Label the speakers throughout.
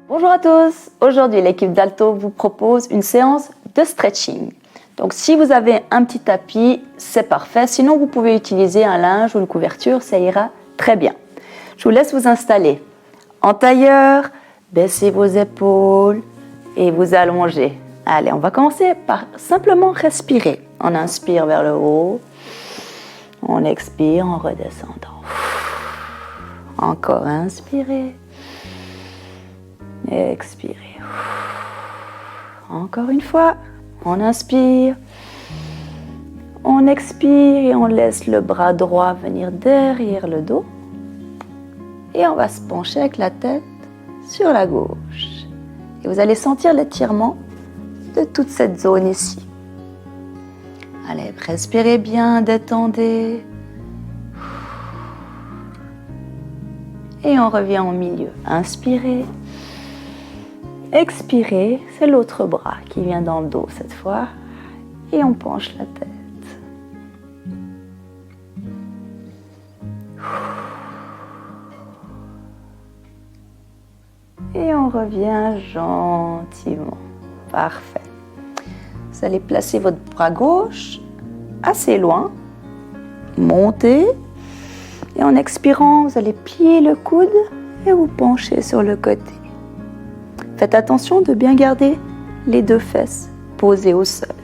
Speaker 1: Bonjour à tous, aujourd'hui l'équipe d'Alto vous propose une séance de stretching. Donc si vous avez un petit tapis, c'est parfait, sinon vous pouvez utiliser un linge ou une couverture, ça ira très bien. Je vous laisse vous installer en tailleur, baissez vos épaules et vous allongez. Allez, on va commencer par simplement respirer. On inspire vers le haut, on expire en redescendant. Encore inspirez. Expirez. Encore une fois, on inspire, on expire et on laisse le bras droit venir derrière le dos. Et on va se pencher avec la tête sur la gauche. Et vous allez sentir l'étirement de toute cette zone ici. Allez, respirez bien, détendez. Et on revient au milieu. Inspirez. Expirez, c'est l'autre bras qui vient dans le dos cette fois. Et on penche la tête. Et on revient gentiment. Parfait. Vous allez placer votre bras gauche assez loin. Montez. Et en expirant, vous allez plier le coude et vous pencher sur le côté. Faites attention de bien garder les deux fesses posées au sol.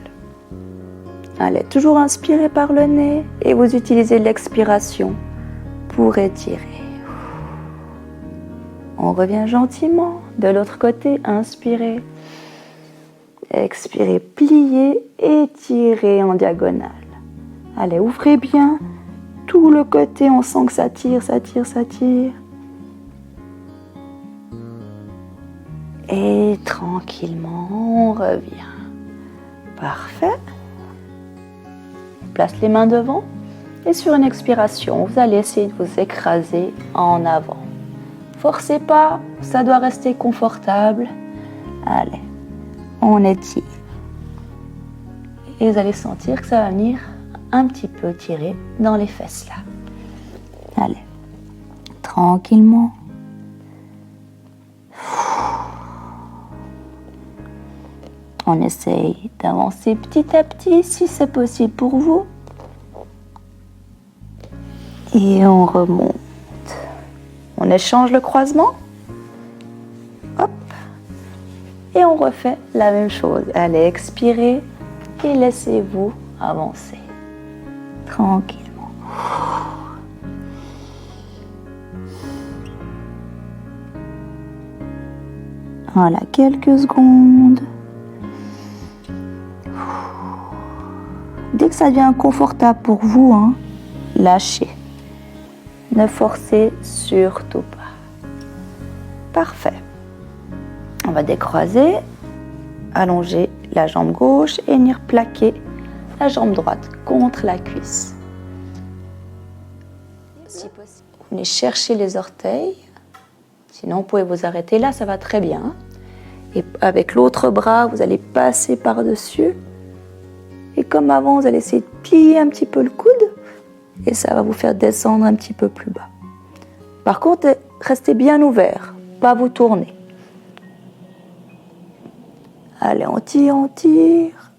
Speaker 1: Allez, toujours inspirer par le nez et vous utilisez l'expiration pour étirer. On revient gentiment de l'autre côté, inspirez. Expirez, pliez, étirez en diagonale. Allez, ouvrez bien tout le côté, on sent que ça tire, ça tire, ça tire. Et tranquillement, on revient. Parfait. On place les mains devant. Et sur une expiration, vous allez essayer de vous écraser en avant. Forcez pas, ça doit rester confortable. Allez, on étire. Et vous allez sentir que ça va venir un petit peu tirer dans les fesses là. Allez, tranquillement. On essaye d'avancer petit à petit si c'est possible pour vous. Et on remonte. On échange le croisement. Hop. Et on refait la même chose. Allez, expirez et laissez-vous avancer. Tranquillement. Voilà, quelques secondes. Dès que ça devient inconfortable pour vous, lâchez. Ne forcez surtout pas. Parfait. On va décroiser, allonger la jambe gauche et venir plaquer la jambe droite contre la cuisse. Si possible, vous venez chercher les orteils. Sinon, vous pouvez vous arrêter là, ça va très bien. Et avec l'autre bras, vous allez passer par-dessus. Et comme avant, vous allez essayer de plier un petit peu le coude et ça va vous faire descendre un petit peu plus bas. Par contre, restez bien ouvert, pas vous tourner. Allez, on tire, on tire.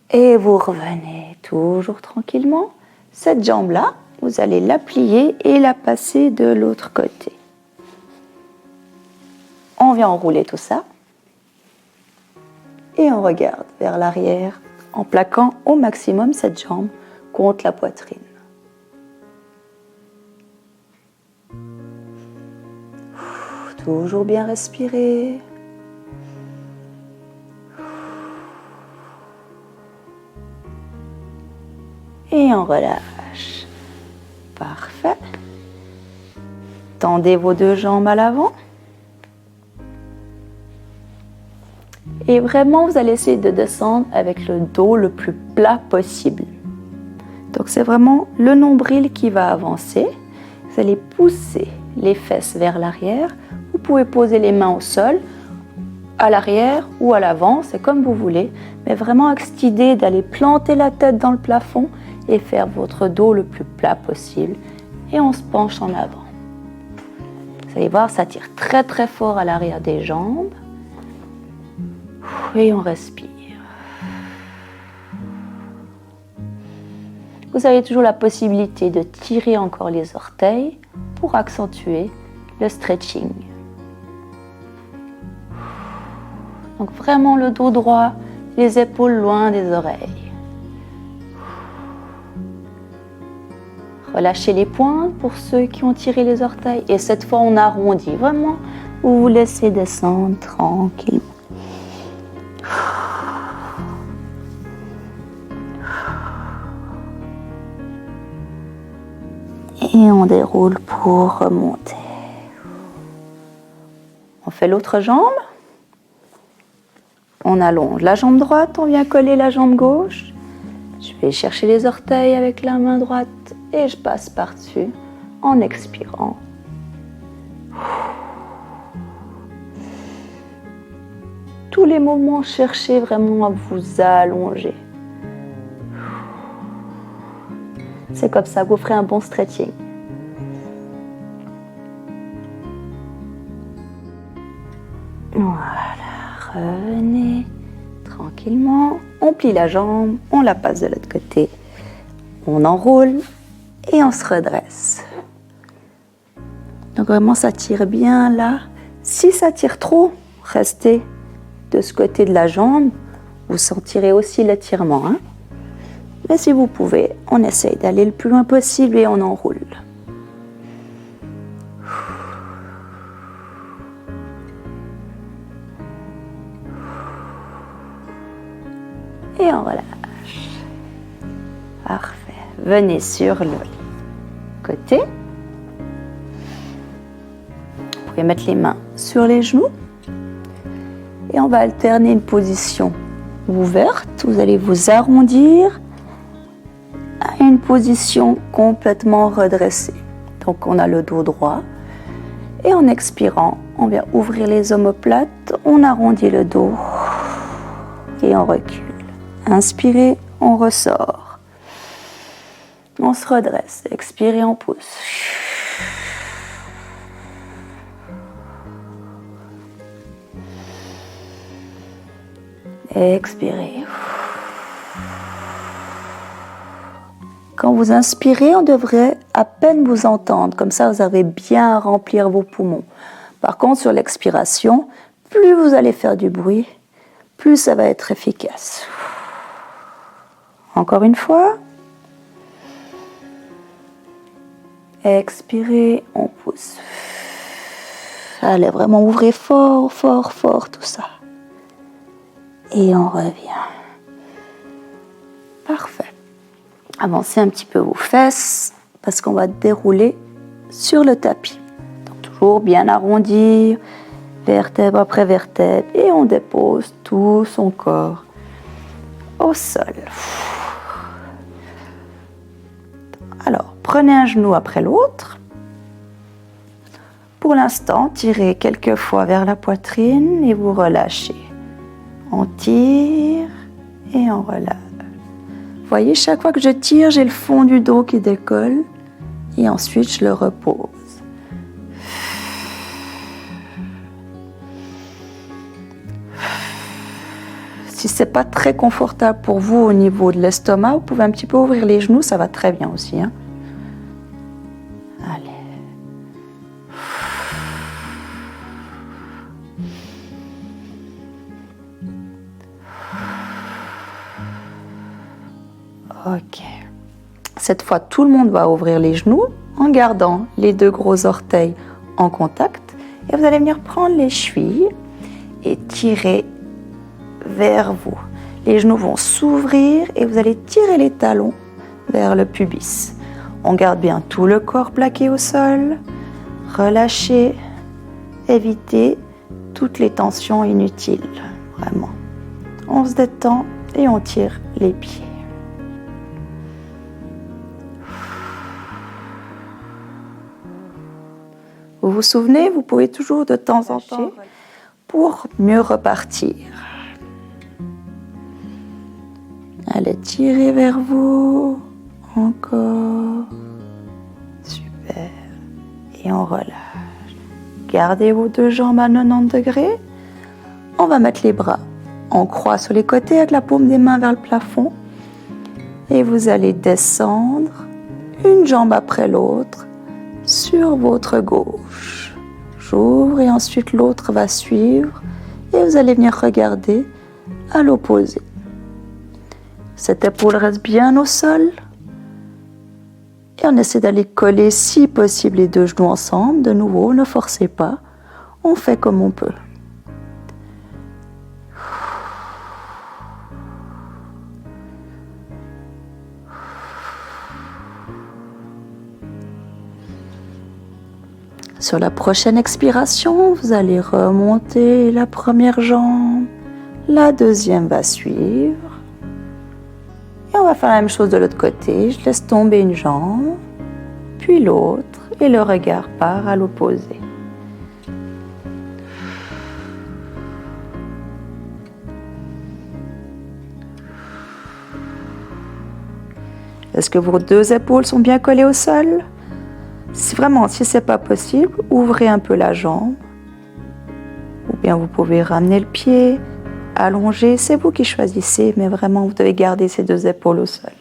Speaker 1: Et vous revenez toujours tranquillement. Cette jambe-là, vous allez la plier et la passer de l'autre côté. On vient enrouler tout ça. Et on regarde vers l'arrière en plaquant au maximum cette jambe contre la poitrine. Toujours bien respirer. Et on relâche. Parfait. Tendez vos deux jambes à l'avant. Et vraiment, vous allez essayer de descendre avec le dos le plus plat possible. Donc, c'est vraiment le nombril qui va avancer. Vous allez pousser les fesses vers l'arrière. Vous pouvez poser les mains au sol, à l'arrière ou à l'avant, c'est comme vous voulez. Mais vraiment avec cette idée d'aller planter la tête dans le plafond et faire votre dos le plus plat possible. Et on se penche en avant. Vous allez voir, ça tire très très fort à l'arrière des jambes. Et on respire. Vous avez toujours la possibilité de tirer encore les orteils pour accentuer le stretching. Donc vraiment le dos droit, les épaules loin des oreilles. Relâchez les pointes pour ceux qui ont tiré les orteils. Et cette fois, on arrondit. Vraiment, vous vous laissez descendre tranquillement. Et on déroule pour remonter. On fait l'autre jambe. On allonge la jambe droite, on vient coller la jambe gauche. Je vais chercher les orteils avec la main droite et je passe par-dessus en expirant. Tous les mouvements, cherchez vraiment à vous allonger. C'est comme ça que vous ferez un bon stretching. Voilà, revenez tranquillement. On plie la jambe, on la passe de l'autre côté. On enroule et on se redresse. Donc vraiment, ça tire bien là. Si ça tire trop, restez de ce côté de la jambe. Vous sentirez aussi l'étirement, hein. Mais si vous pouvez, on essaye d'aller le plus loin possible et on enroule. Et on relâche. Parfait. Venez sur le côté. Vous pouvez mettre les mains sur les genoux. Et on va alterner une position ouverte. Vous allez vous arrondir à une position complètement redressée. Donc on a le dos droit. Et en expirant, on vient ouvrir les omoplates. On arrondit le dos. Et on recule. Inspirez, on ressort. On se redresse. Expirez, on pousse. Expirez. Quand vous inspirez, on devrait à peine vous entendre. Comme ça, vous avez bien à remplir vos poumons. Par contre, sur l'expiration, plus vous allez faire du bruit, plus ça va être efficace. Encore une fois. Expirez, on pousse. Allez, vraiment ouvrez fort, fort, fort tout ça. Et on revient. Parfait. Avancez un petit peu vos fesses parce qu'on va dérouler sur le tapis. Donc toujours bien arrondir, vertèbre après vertèbre, et on dépose tout son corps au sol. Alors, prenez un genou après l'autre. Pour l'instant, tirez quelques fois vers la poitrine et vous relâchez. On tire et on relâche. Vous voyez, chaque fois que je tire, j'ai le fond du dos qui décolle et ensuite je le repose. Si ce n'est pas très confortable pour vous au niveau de l'estomac, vous pouvez un petit peu ouvrir les genoux, ça va très bien aussi, hein. Allez. Ok. Cette fois, tout le monde va ouvrir les genoux en gardant les deux gros orteils en contact. Et vous allez venir prendre les chevilles et tirer vers vous. Les genoux vont s'ouvrir et vous allez tirer les talons vers le pubis. On garde bien tout le corps plaqué au sol. Relâchez, évitez toutes les tensions inutiles. Vraiment. On se détend et on tire les pieds. Vous vous souvenez, vous pouvez toujours de temps en temps pour mieux repartir. Allez, tirez vers vous. Encore. Super. Et on relâche. Gardez vos deux jambes à 90 degrés. On va mettre les bras en croix sur les côtés avec la paume des mains vers le plafond. Et vous allez descendre une jambe après l'autre sur votre gauche. J'ouvre et ensuite l'autre va suivre. Et vous allez venir regarder à l'opposé. Cette épaule reste bien au sol. Et on essaie d'aller coller si possible les deux genoux ensemble. De nouveau, ne forcez pas. On fait comme on peut. Sur la prochaine expiration, vous allez remonter la première jambe. La deuxième va suivre. Et on va faire la même chose de l'autre côté. Je laisse tomber une jambe, puis l'autre, et le regard part à l'opposé. Est-ce que vos deux épaules sont bien collées au sol? Si ce n'est pas possible, ouvrez un peu la jambe. Ou bien vous pouvez ramener le pied, allonger, c'est vous qui choisissez, mais vraiment vous devez garder ces deux épaules au sol.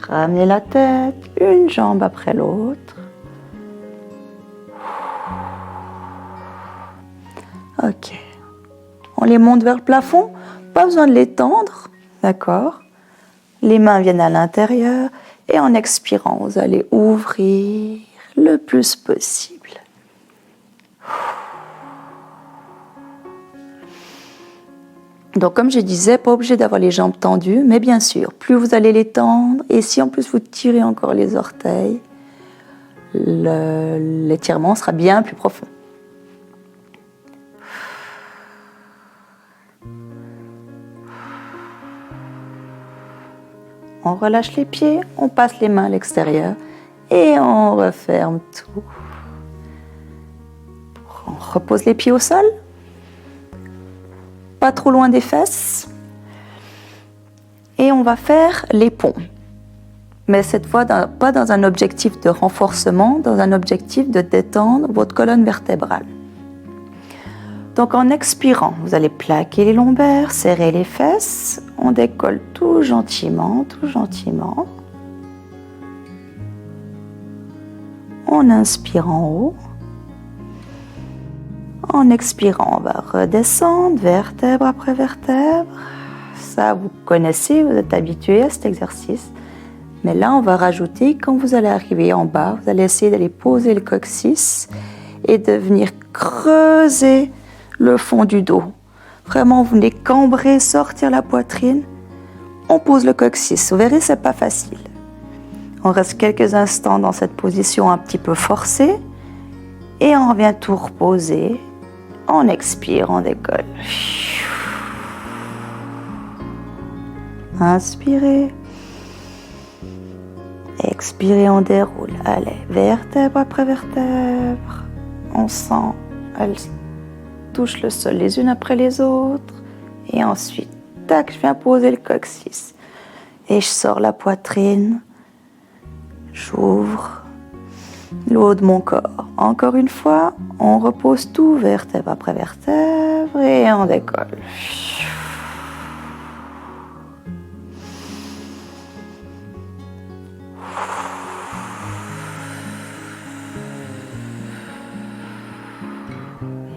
Speaker 1: Ramenez la tête, une jambe après l'autre. Ok. On les monte vers le plafond, pas besoin de les tendre, d'accord? Les mains viennent à l'intérieur et en expirant, vous allez ouvrir le plus possible. Donc comme je disais, pas obligé d'avoir les jambes tendues, mais bien sûr, plus vous allez les tendre, et si en plus vous tirez encore les orteils, l'étirement sera bien plus profond. On relâche les pieds, on passe les mains à l'extérieur et on referme tout. On repose les pieds au sol, pas trop loin des fesses. Et on va faire les ponts. Mais cette fois, pas dans un objectif de renforcement, dans un objectif de détendre votre colonne vertébrale. Donc en expirant, vous allez plaquer les lombaires, serrer les fesses. On décolle tout gentiment, tout gentiment. On inspire en haut. En expirant, on va redescendre vertèbre après vertèbre. Ça, vous connaissez, vous êtes habitué à cet exercice. Mais là, on va rajouter, quand vous allez arriver en bas, vous allez essayer d'aller poser le coccyx et de venir creuser le fond du dos. Vraiment, vous venez cambrer, sortir la poitrine. On pose le coccyx. Vous verrez, c'est pas facile. On reste quelques instants dans cette position un petit peu forcée et on revient tout reposer. On expire, on décolle. Inspirez. Expirez, on déroule. Allez, vertèbre après vertèbre. On sent, elles touchent le sol les unes après les autres. Et ensuite, tac, je viens poser le coccyx. Et je sors la poitrine. J'ouvre le haut de mon corps. Encore une fois, on repose tout, vertèbre après vertèbre, et on décolle.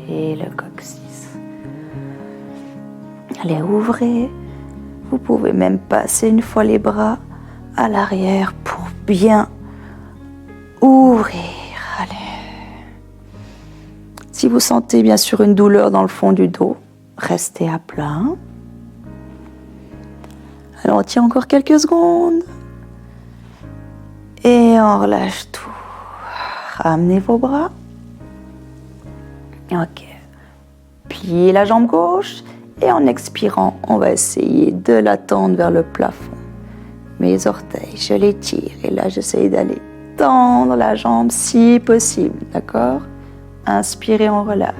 Speaker 1: Et le coccyx. Allez, ouvrez. Vous pouvez même passer une fois les bras à l'arrière pour bien ouvrir. Allez. Si vous sentez bien sûr une douleur dans le fond du dos, restez à plat. Alors on tient encore quelques secondes. Et on relâche tout. Ramenez vos bras. Ok. Pliez la jambe gauche. Et en expirant, on va essayer de la tendre vers le plafond. Mes orteils, je les tire. Et là, j'essaye d'aller tendre la jambe si possible. D'accord? Inspirez, on relâche.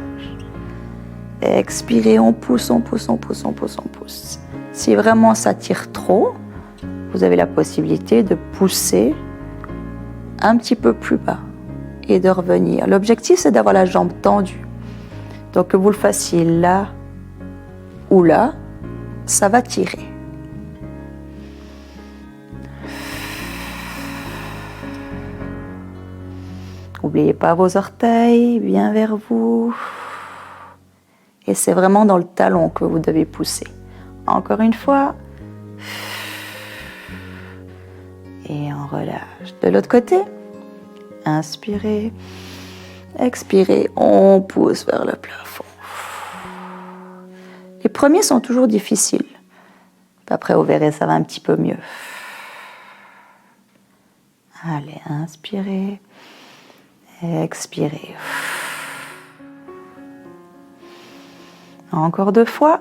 Speaker 1: Expirez, on pousse, on pousse, on pousse, on pousse, on pousse. Si vraiment ça tire trop, vous avez la possibilité de pousser un petit peu plus bas et de revenir. L'objectif, c'est d'avoir la jambe tendue. Donc, que vous le fassiez là ou là, ça va tirer. N'oubliez pas vos orteils, bien vers vous. Et c'est vraiment dans le talon que vous devez pousser. Encore une fois. Et on relâche. De l'autre côté, inspirez, expirez, on pousse vers le plafond. Les premiers sont toujours difficiles. Après, vous verrez, ça va un petit peu mieux. Allez, inspirez, expirez. Encore 2 fois.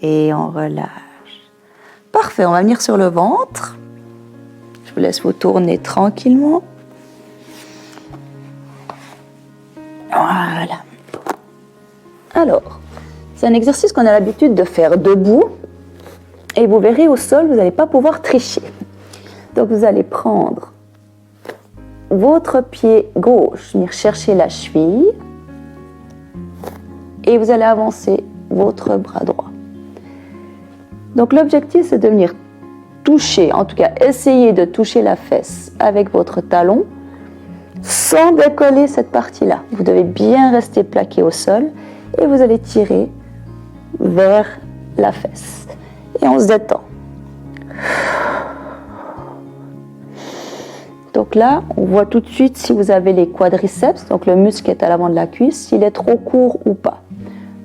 Speaker 1: Et on relâche. Parfait, on va venir sur le ventre. Je vous laisse vous tourner tranquillement. Voilà. Alors, c'est un exercice qu'on a l'habitude de faire debout. Et vous verrez au sol, vous n'allez pas pouvoir tricher. Donc vous allez prendre votre pied gauche, venir chercher la cheville. Et vous allez avancer votre bras droit. Donc l'objectif, c'est de venir toucher, en tout cas essayer de toucher la fesse avec votre talon sans décoller cette partie-là. Vous devez bien rester plaqué au sol et vous allez tirer vers la fesse. Et on se détend. Donc là, on voit tout de suite si vous avez les quadriceps, donc le muscle qui est à l'avant de la cuisse, s'il est trop court ou pas.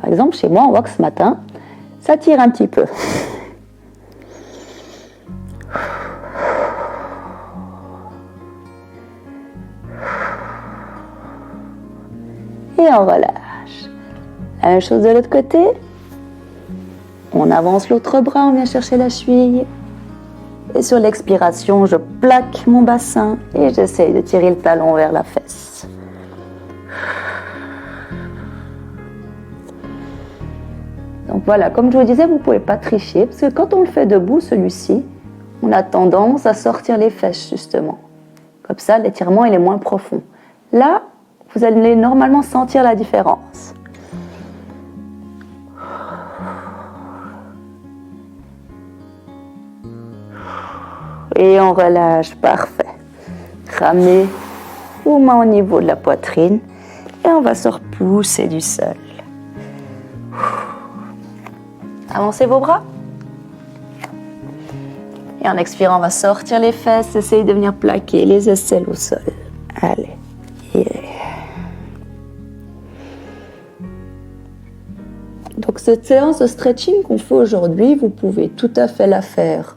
Speaker 1: Par exemple, chez moi, on voit que ce matin, ça tire un petit peu. Et on relâche. La même chose de l'autre côté. On avance l'autre bras, on vient chercher la cheville. Et sur l'expiration, je plaque mon bassin et j'essaye de tirer le talon vers la fesse. Donc voilà, comme je vous disais, vous ne pouvez pas tricher, parce que quand on le fait debout, celui-ci, on a tendance à sortir les fesses, justement. Comme ça, l'étirement, il est moins profond. Là, vous allez normalement sentir la différence. Et on relâche, parfait. Ramenez vos mains au niveau de la poitrine et on va se repousser du sol. Avancez vos bras. Et en expirant, on va sortir les fesses, essayez de venir plaquer les aisselles au sol. Allez. Donc cette séance de stretching qu'on fait aujourd'hui, vous pouvez tout à fait la faire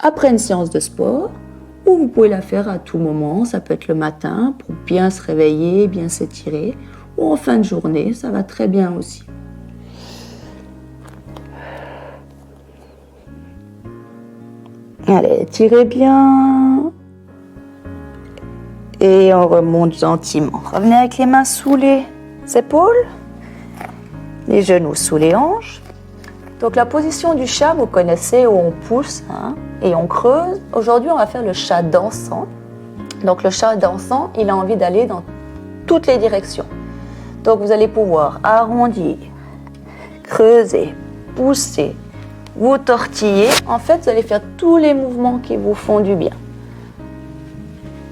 Speaker 1: après une séance de sport ou vous pouvez la faire à tout moment. Ça peut être le matin pour bien se réveiller, bien s'étirer, ou en fin de journée, ça va très bien aussi. Allez, tirez bien. Et on remonte gentiment. Revenez avec les mains sous les épaules, les genoux sous les hanches. Donc la position du chat, vous connaissez, où on pousse et on creuse. Aujourd'hui, on va faire le chat dansant. Donc le chat dansant, il a envie d'aller dans toutes les directions. Donc vous allez pouvoir arrondir, creuser, pousser, vous tortiller. En fait, vous allez faire tous les mouvements qui vous font du bien.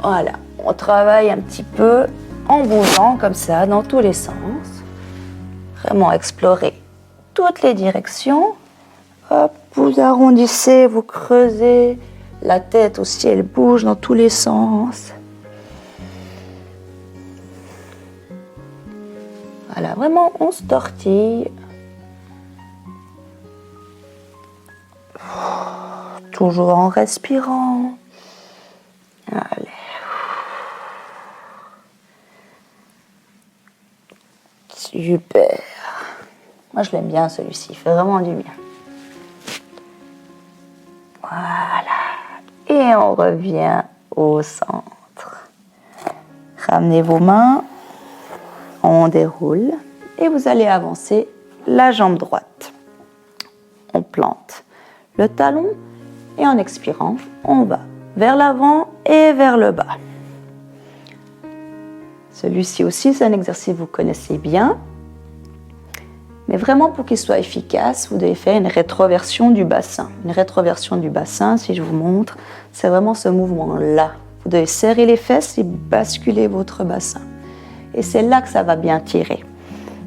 Speaker 1: Voilà, on travaille un petit peu en bougeant comme ça dans tous les sens. Vraiment explorer toutes les directions. Hop, vous arrondissez, vous creusez. La tête aussi, elle bouge dans tous les sens. Voilà, vraiment, on se tortille. Toujours en respirant. Allez. Super. Moi, je l'aime bien celui-ci. Il fait vraiment du bien. Voilà. Et on revient au centre. Ramenez vos mains On déroule et vous allez avancer la jambe droite. On plante le talon et en expirant, on va vers l'avant et vers le bas. Celui-ci aussi, c'est un exercice que vous connaissez bien. Mais vraiment, pour qu'il soit efficace, vous devez faire une rétroversion du bassin. Une rétroversion du bassin, si je vous montre, c'est vraiment ce mouvement-là. Vous devez serrer les fesses et basculer votre bassin. Et c'est là que ça va bien tirer.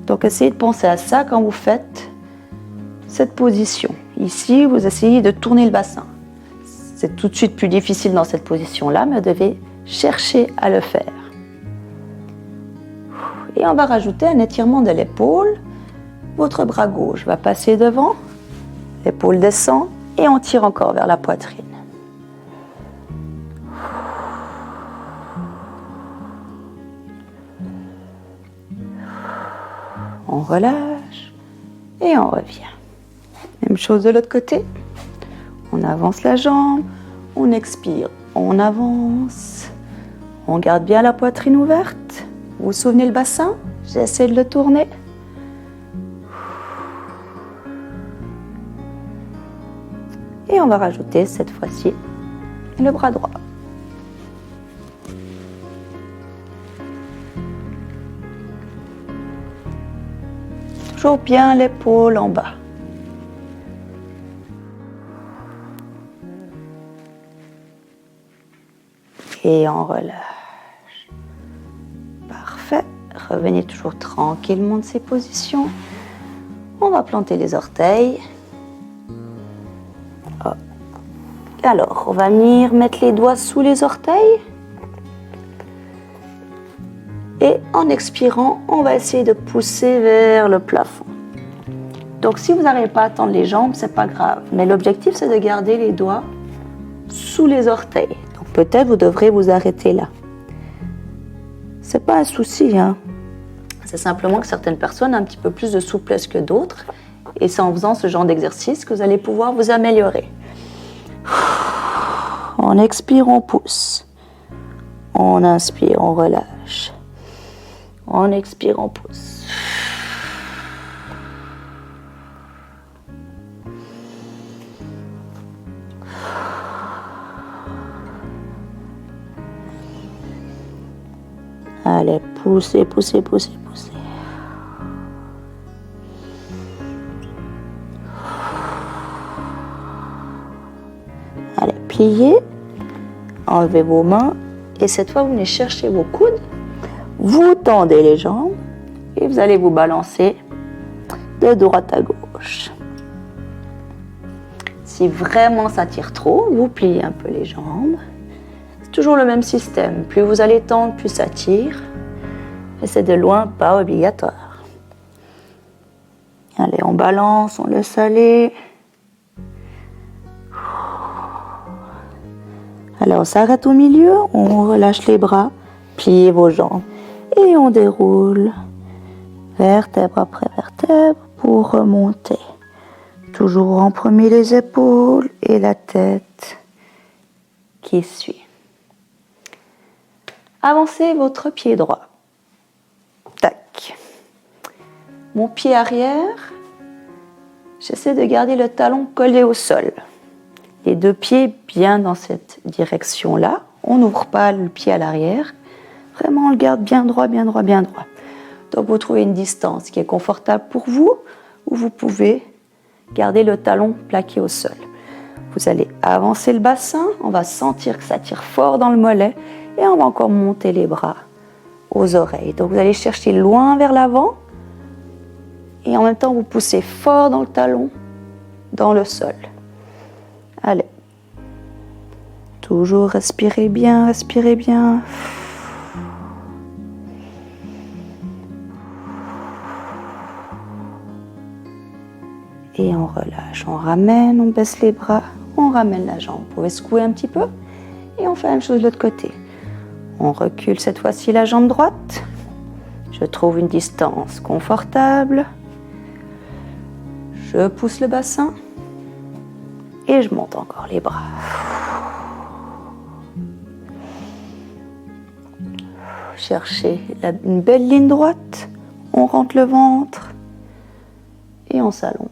Speaker 1: Donc, essayez de penser à ça quand vous faites cette position. Ici, vous essayez de tourner le bassin. C'est tout de suite plus difficile dans cette position-là, mais vous devez chercher à le faire. Et on va rajouter un étirement de l'épaule. Votre bras gauche va passer devant, l'épaule descend et on tire encore vers la poitrine. On relâche et on revient. Même chose de l'autre côté. On avance la jambe, on expire, on avance. On garde bien la poitrine ouverte. Vous vous souvenez le bassin? J'essaie de le tourner. Et on va rajouter cette fois-ci le bras droit. Toujours bien l'épaule en bas. Et on relâche. Parfait. Revenez toujours tranquillement de ces positions. On va planter les orteils. Hop. Alors, on va venir mettre les doigts sous les orteils. Et en expirant, on va essayer de pousser vers le plafond. Donc, si vous n'arrivez pas à tendre les jambes, c'est pas grave. Mais l'objectif, c'est de garder les doigts sous les orteils. Donc, peut-être vous devrez vous arrêter là. C'est pas un souci, hein. C'est simplement que certaines personnes ont un petit peu plus de souplesse que d'autres. Et c'est en faisant ce genre d'exercice que vous allez pouvoir vous améliorer. On expire, on pousse. On inspire, on relâche. On expire, on pousse. Allez, poussez, poussez, poussez, poussez. Allez, pliez. Enlevez vos mains. Et cette fois, vous venez chercher vos coudes. Vous tendez les jambes. Et vous allez vous balancer de droite à gauche. Si vraiment ça tire trop, vous pliez un peu les jambes. C'est toujours le même système. Plus vous allez tendre, plus ça tire. Et c'est de loin pas obligatoire. Allez, on balance, on laisse aller. Alors, on s'arrête au milieu, on relâche les bras, pliez vos jambes. Et on déroule vertèbre après vertèbre pour remonter. Toujours en premier les épaules et la tête qui suit. Avancez votre pied droit. Tac. Mon pied arrière, j'essaie de garder le talon collé au sol. Les deux pieds bien dans cette direction-là. On n'ouvre pas le pied à l'arrière. Vraiment, on le garde bien droit, bien droit, bien droit. Donc, vous trouvez une distance qui est confortable pour vous, où vous pouvez garder le talon plaqué au sol. Vous allez avancer le bassin, on va sentir que ça tire fort dans le mollet et on va encore monter les bras aux oreilles. Donc, vous allez chercher loin vers l'avant et en même temps, vous poussez fort dans le talon, dans le sol. Allez. Toujours respirez bien, respirez bien. Et on relâche, on ramène, on baisse les bras, on ramène la jambe. Vous pouvez secouer un petit peu et on fait la même chose de l'autre côté. On recule cette fois-ci la jambe droite. Je trouve une distance confortable. Je pousse le bassin et je monte encore les bras. Cherchez une belle ligne droite. On rentre le ventre et on s'allonge.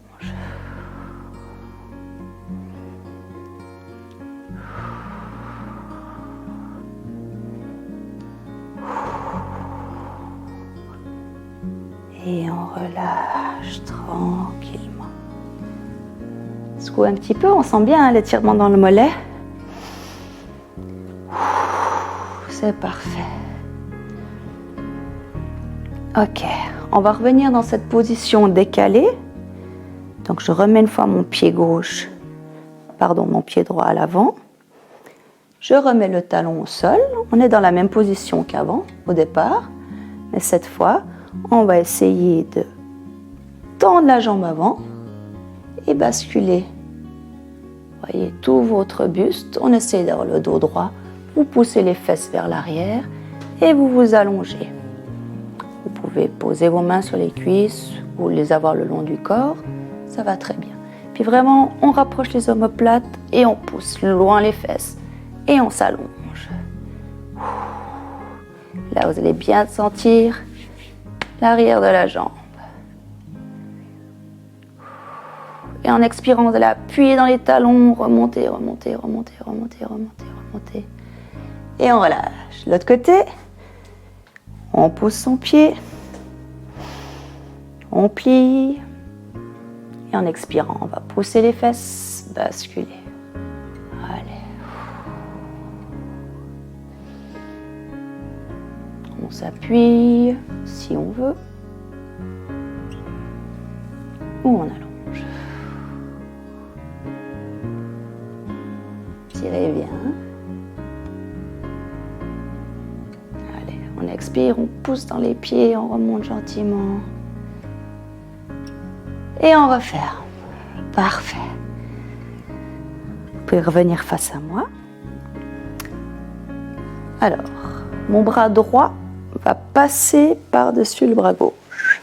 Speaker 1: Et on relâche tranquillement. Secoue un petit peu, on sent bien l'étirement dans le mollet. C'est parfait. Ok, on va revenir dans cette position décalée. Donc je remets une fois mon pied gauche, mon pied droit à l'avant. Je remets le talon au sol. On est dans la même position qu'avant, au départ. Mais cette fois, on va essayer de tendre la jambe avant et basculer. Voyez tout votre buste. On essaie d'avoir le dos droit. Vous poussez les fesses vers l'arrière et vous vous allongez. Vous pouvez poser vos mains sur les cuisses ou les avoir le long du corps. Ça va très bien. Puis vraiment, on rapproche les omoplates et on pousse loin les fesses et on s'allonge. Là, vous allez bien sentir l'arrière de la jambe. Et en expirant, vous allez appuyer dans les talons, remonter, remonter, remonter, remonter, remonter, remonter. Et on relâche. L'autre côté, on pose son pied, on plie. Et en expirant, on va pousser les fesses, basculer. Allez. On s'appuie si on veut. Ou on allonge. Tirez bien. Allez, on expire, on pousse dans les pieds, on remonte gentiment. Et on referme. Parfait. Vous pouvez revenir face à moi. Alors, mon bras droit va passer par-dessus le bras gauche.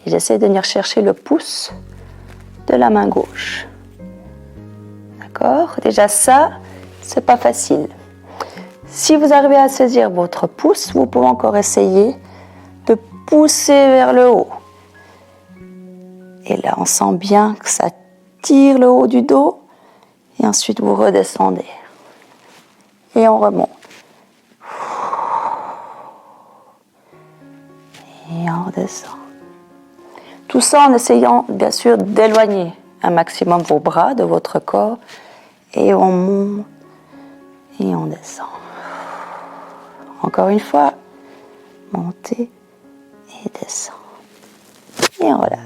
Speaker 1: Et j'essaie de venir chercher le pouce de la main gauche. D'accord? Déjà ça, c'est pas facile. Si vous arrivez à saisir votre pouce, vous pouvez encore essayer de pousser vers le haut. Et là, on sent bien que ça tire le haut du dos. Et ensuite, vous redescendez. Et on remonte. Et on redescend. Tout ça en essayant, bien sûr, d'éloigner un maximum vos bras de votre corps. Et on monte. Et on descend. Encore une fois. Montez et descend. Et on relâche.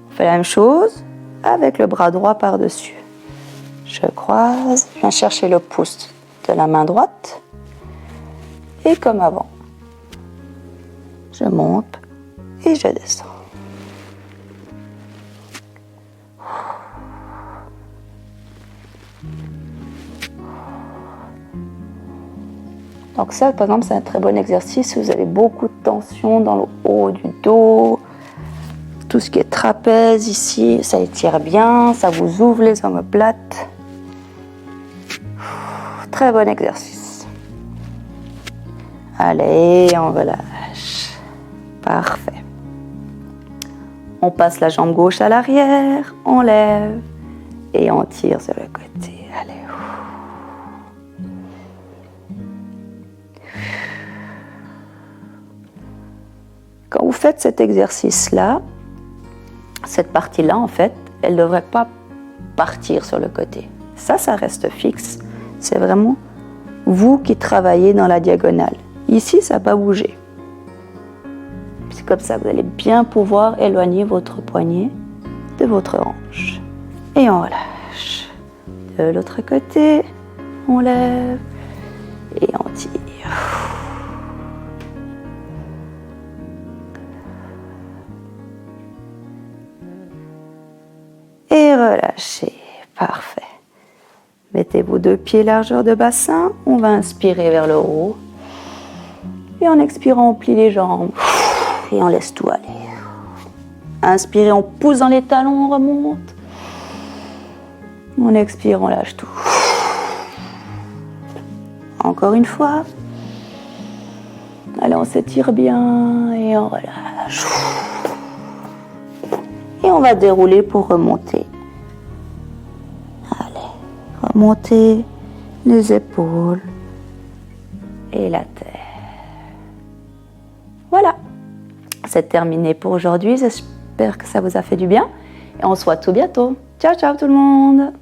Speaker 1: On fait la même chose avec le bras droit par-dessus. Je croise, je viens chercher le pouce de la main droite. Et comme avant, je monte et je descends. Donc ça, par exemple, c'est un très bon exercice si vous avez beaucoup de tension dans le haut du dos. Tout ce qui est trapèze ici, ça étire bien, ça vous ouvre les omoplates. Très bon exercice. Allez, on relâche. Parfait. On passe la jambe gauche à l'arrière, on lève et on tire sur le côté. Allez. Quand vous faites cet exercice-là, cette partie-là, en fait, elle ne devrait pas partir sur le côté. Ça reste fixe. C'est vraiment vous qui travaillez dans la diagonale. Ici, ça n'a pas bougé. C'est comme ça que vous allez bien pouvoir éloigner votre poignet de votre hanche. Et on relâche. De l'autre côté, on lève et on tire. Et relâchez. Parfait. Mettez vos deux pieds largeur de bassin. On va inspirer vers le haut. Et en expirant, on plie les jambes. Et on laisse tout aller. Inspirez, on pousse dans les talons, on remonte. On expire, on lâche tout. Encore une fois. Allez, on s'étire bien et on relâche. Et on va dérouler pour remonter. Allez, remonter les épaules et la tête. Voilà, c'est terminé pour aujourd'hui. J'espère que ça vous a fait du bien et on se voit tout bientôt. Ciao, ciao tout le monde!